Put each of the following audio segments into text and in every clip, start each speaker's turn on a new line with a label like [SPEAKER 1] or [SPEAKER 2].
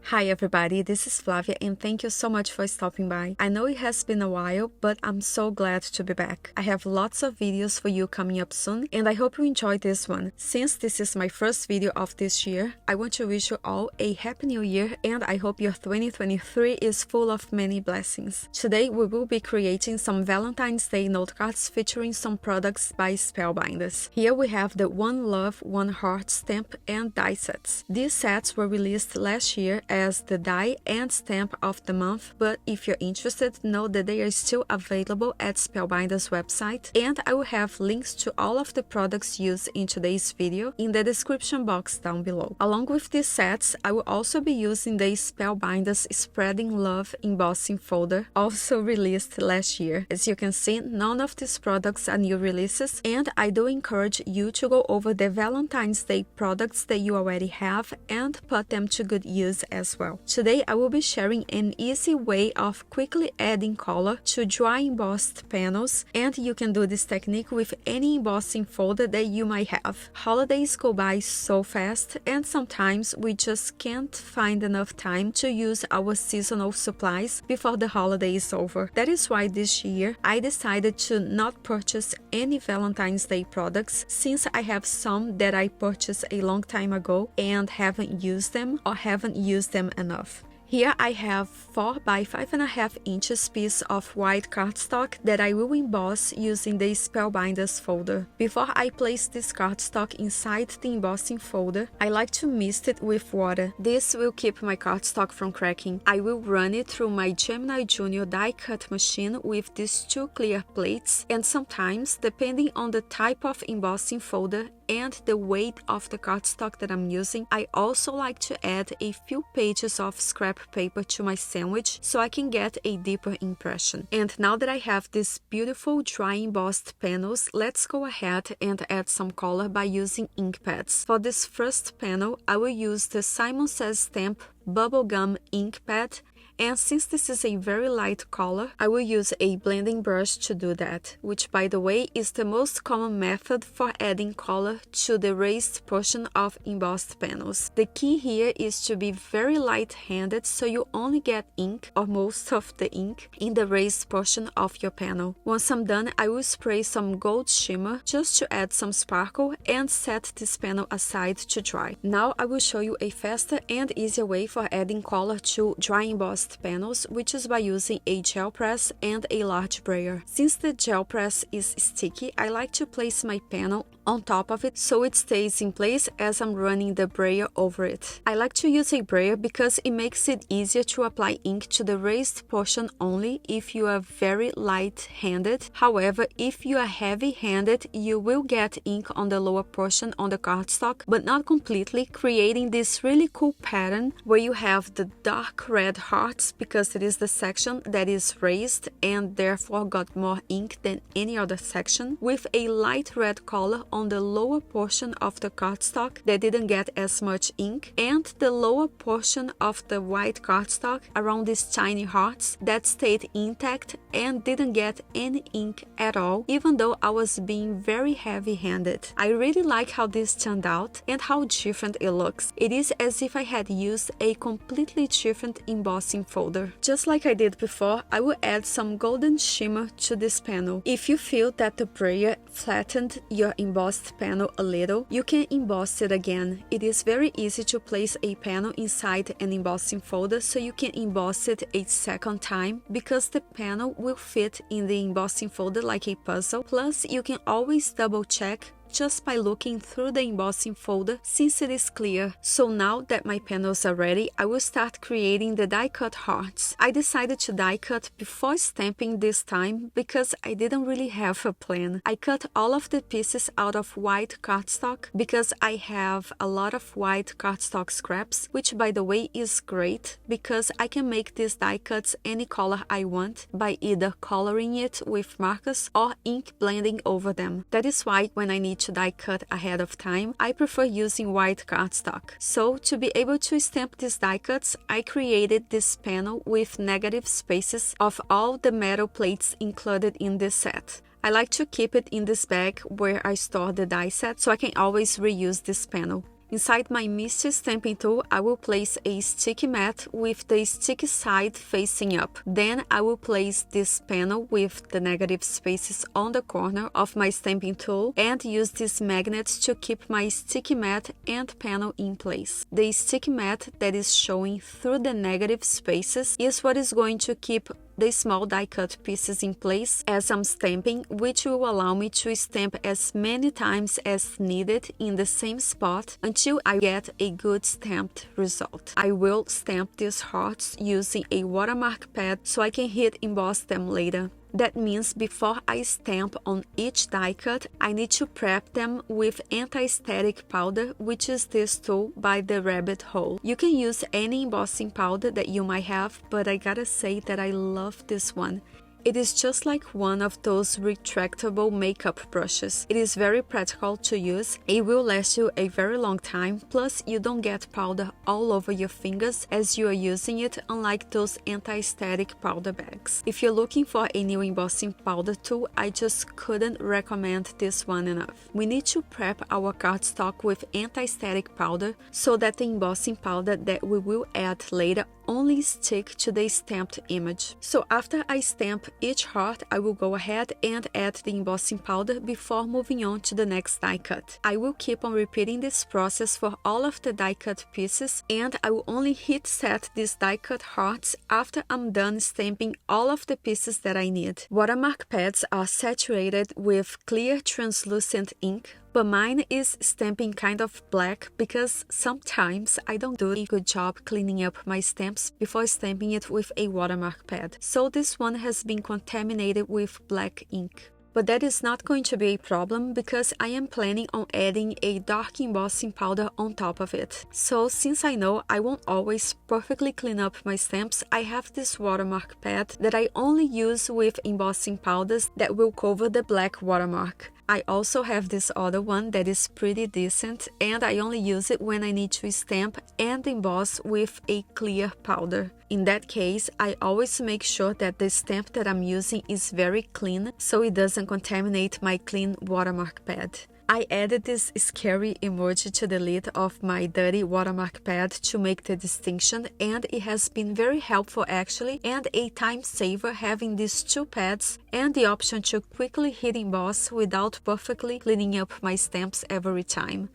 [SPEAKER 1] Hi everybody, this is Flavia and thank you so much for stopping by. I know it has been a while, but I'm so glad to be back. I have lots of videos for you coming up soon and I hope you enjoy this one. Since this is my first video of this year, I want to wish you all a happy new year and I hope your 2023 is full of many blessings. Today we will be creating some Valentine's Day note cards featuring some products by Spellbinders. Here we have the One Love, One Heart stamp and die sets. These sets were released last year as the die and stamp of the month, but if you're interested, know that they are still available at Spellbinders website, and I will have links to all of the products used in today's video in the description box down below. Along with these sets, I will also be using the Spellbinders Spreading Love embossing folder, also released last year. As you can see, none of these products are new releases, and I do encourage you to go over the Valentine's Day products that you already have and put them to good use as well. Today I will be sharing an easy way of quickly adding color to dry embossed panels, and you can do this technique with any embossing folder that you might have. Holidays go by so fast and sometimes we just can't find enough time to use our seasonal supplies before the holiday is over. That is why this year I decided to not purchase any Valentine's Day products, since I have some that I purchased a long time ago and haven't used them or haven't used them enough. Here I have 4 by 5.5 inches piece of white cardstock that I will emboss using the Spellbinders folder. Before I place this cardstock inside the embossing folder, I like to mist it with water. This will keep my cardstock from cracking. I will run it through my Gemini Junior die cut machine with these 2 clear plates, and sometimes, depending on the type of embossing folder and the weight of the cardstock that I'm using, I also like to add a few pages of scrap paper to my sandwich so I can get a deeper impression. And now that I have these beautiful dry embossed panels, let's go ahead and add some color by using ink pads. For this first panel, I will use the Simon Says Stamp Bubblegum ink pad, and since this is a very light color, I will use a blending brush to do that, which by the way is the most common method for adding color to the raised portion of embossed panels. The key here is to be very light-handed so you only get ink, or most of the ink, in the raised portion of your panel. Once I'm done, I will spray some gold shimmer just to add some sparkle and set this panel aside to dry. Now I will show you a faster and easier way for adding color to dry embossed panels, which is by using a gel press and a large brayer. Since the gel press is sticky, I like to place my panel on top of it so it stays in place as I'm running the brayer over it. I like to use a brayer because it makes it easier to apply ink to the raised portion only if you are very light-handed. However, if you are heavy-handed, you will get ink on the lower portion on the cardstock, but not completely, creating this really cool pattern where you have the dark red hearts because it is the section that is raised and therefore got more ink than any other section, with a light red color on the lower portion of the cardstock that didn't get as much ink, and the lower portion of the white cardstock around these tiny hearts that stayed intact and didn't get any ink at all, even though I was being very heavy-handed. I really like how this turned out and how different it looks. It is as if I had used a completely different embossing folder. Just like I did before, I will add some golden shimmer to this panel. If you feel that the brayer flattened your embossed panel a little, you can emboss it again. It is very easy to place a panel inside an embossing folder so you can emboss it a second time because the panel will fit in the embossing folder like a puzzle. Plus, you can always double check just by looking through the embossing folder since it is clear. So now that my panels are ready, I will start creating the die cut hearts. I decided to die cut before stamping this time because I didn't really have a plan. I cut all of the pieces out of white cardstock because I have a lot of white cardstock scraps, which by the way is great because I can make these die cuts any color I want by either coloring it with markers or ink blending over them. That is why when I need to die cut ahead of time, I prefer using white cardstock. So to be able to stamp these die cuts, I created this panel with negative spaces of all the metal plates included in this set. I like to keep it in this bag where I store the die set so I can always reuse this panel. Inside my Misty stamping tool, I will place a sticky mat with the sticky side facing up. Then I will place this panel with the negative spaces on the corner of my stamping tool and use these magnets to keep my sticky mat and panel in place. The sticky mat that is showing through the negative spaces is what is going to keep the small die cut pieces in place as I'm stamping, which will allow me to stamp as many times as needed in the same spot until I get a good stamped result. I will stamp these hearts using a watermark pad so I can hit emboss them later. That means before I stamp on each die cut, I need to prep them with anti-static powder, which is this tool by the Rabbit Hole. You can use any embossing powder that you might have, but I gotta say that I love this one. It is just like one of those retractable makeup brushes. It is very practical to use. It will last you a very long time, plus you don't get powder all over your fingers as you are using it, unlike those anti-static powder bags. If you're looking for a new embossing powder tool, I just couldn't recommend this one enough. We need to prep our cardstock with anti-static powder so that the embossing powder that we will add later only stick to the stamped image. So after I stamp each heart, I will go ahead and add the embossing powder before moving on to the next die cut. I will keep on repeating this process for all of the die cut pieces, and I will only heat set these die cut hearts after I'm done stamping all of the pieces that I need. Watermark pads are saturated with clear translucent ink, but mine is stamping kind of black because sometimes I don't do a good job cleaning up my stamps before stamping it with a watermark pad. So this one has been contaminated with black ink. But that is not going to be a problem because I am planning on adding a dark embossing powder on top of it. So since I know I won't always perfectly clean up my stamps, I have this watermark pad that I only use with embossing powders that will cover the black watermark. I also have this other one that is pretty decent, and I only use it when I need to stamp and emboss with a clear powder. In that case, I always make sure that the stamp that I'm using is very clean so it doesn't contaminate my clean watermark pad. I added this scary emoji to the lid of my dirty watermark pad to make the distinction, and it has been very helpful actually, and a time saver having these two pads and the option to quickly hit emboss without perfectly cleaning up my stamps every time.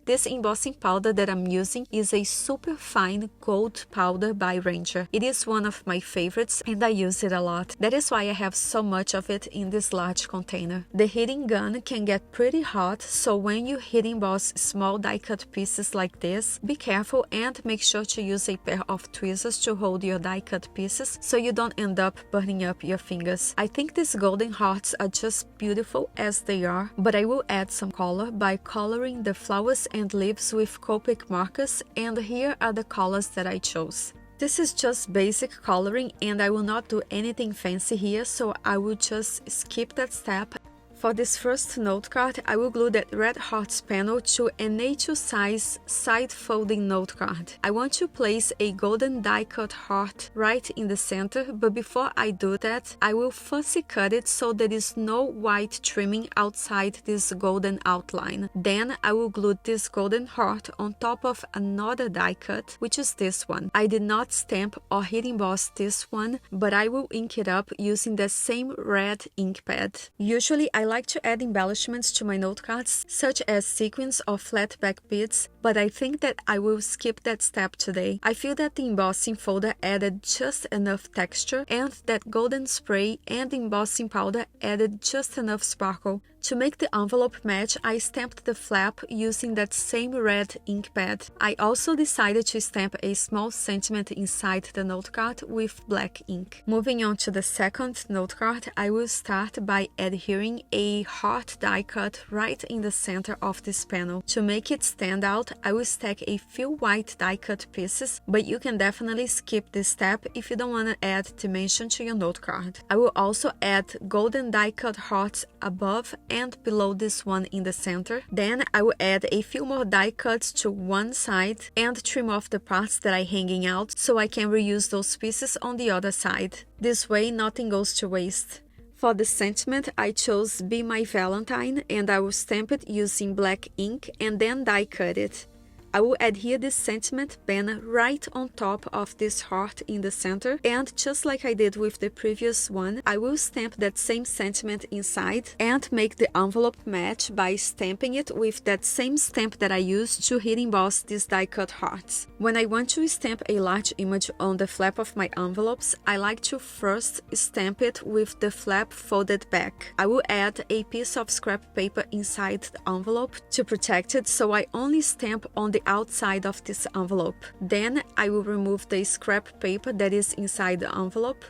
[SPEAKER 1] This embossing powder that I'm using is a super fine gold powder by Ranger. It is one of my favorites and I use it a lot. That is why I have so much of it in this large container. The heating gun can get pretty hot, so when you heat emboss small die cut pieces like this, be careful and make sure to use a pair of tweezers to hold your die cut pieces so you don't end up burning up your fingers. I think these golden hearts are just beautiful as they are, but I will add some color by coloring the flowers and leaves with Copic markers, and here are the colors that I chose. This is just basic coloring and I will not do anything fancy here, so I will just skip that step. For this first note card, I will glue that red hearts panel to an A2 size side folding note card. I want to place a golden die cut heart right in the center, but before I do that, I will fussy cut it so there is no white trimming outside this golden outline. Then I will glue this golden heart on top of another die cut, which is this one. I did not stamp or heat emboss this one, but I will ink it up using the same red ink pad. Usually I like to add embellishments to my note cards, such as sequins or flat back beads, but I think that I will skip that step today. I feel that the embossing folder added just enough texture, and that golden spray and embossing powder added just enough sparkle. To make the envelope match, I stamped the flap using that same red ink pad. I also decided to stamp a small sentiment inside the note card with black ink. Moving on to the second note card, I will start by adhering a heart die cut right in the center of this panel. To make it stand out, I will stack a few white die cut pieces, but you can definitely skip this step if you don't want to add dimension to your note card. I will also add golden die cut hearts above and below this one in the center. Then I will add a few more die cuts to one side and trim off the parts that are hanging out so I can reuse those pieces on the other side. This way nothing goes to waste. For the sentiment, I chose Be My Valentine and I will stamp it using black ink and then die cut it. I will adhere this sentiment pen right on top of this heart in the center, and just like I did with the previous one, I will stamp that same sentiment inside and make the envelope match by stamping it with that same stamp that I used to heat emboss these die cut hearts. When I want to stamp a large image on the flap of my envelopes, I like to first stamp it with the flap folded back. I will add a piece of scrap paper inside the envelope to protect it, so I only stamp on the outside of this envelope. Then I will remove the scrap paper that is inside the envelope,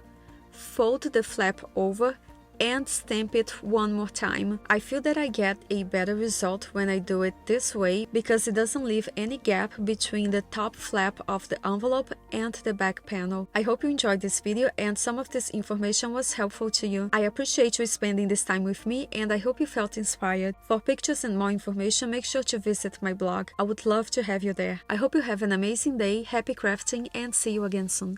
[SPEAKER 1] fold the flap over, and stamp it one more time. I feel that I get a better result when I do it this way because it doesn't leave any gap between the top flap of the envelope and the back panel. I hope you enjoyed this video and some of this information was helpful to you. I appreciate you spending this time with me and I hope you felt inspired. For pictures and more information, make sure to visit my blog. I would love to have you there. I hope you have an amazing day, happy crafting, and see you again soon.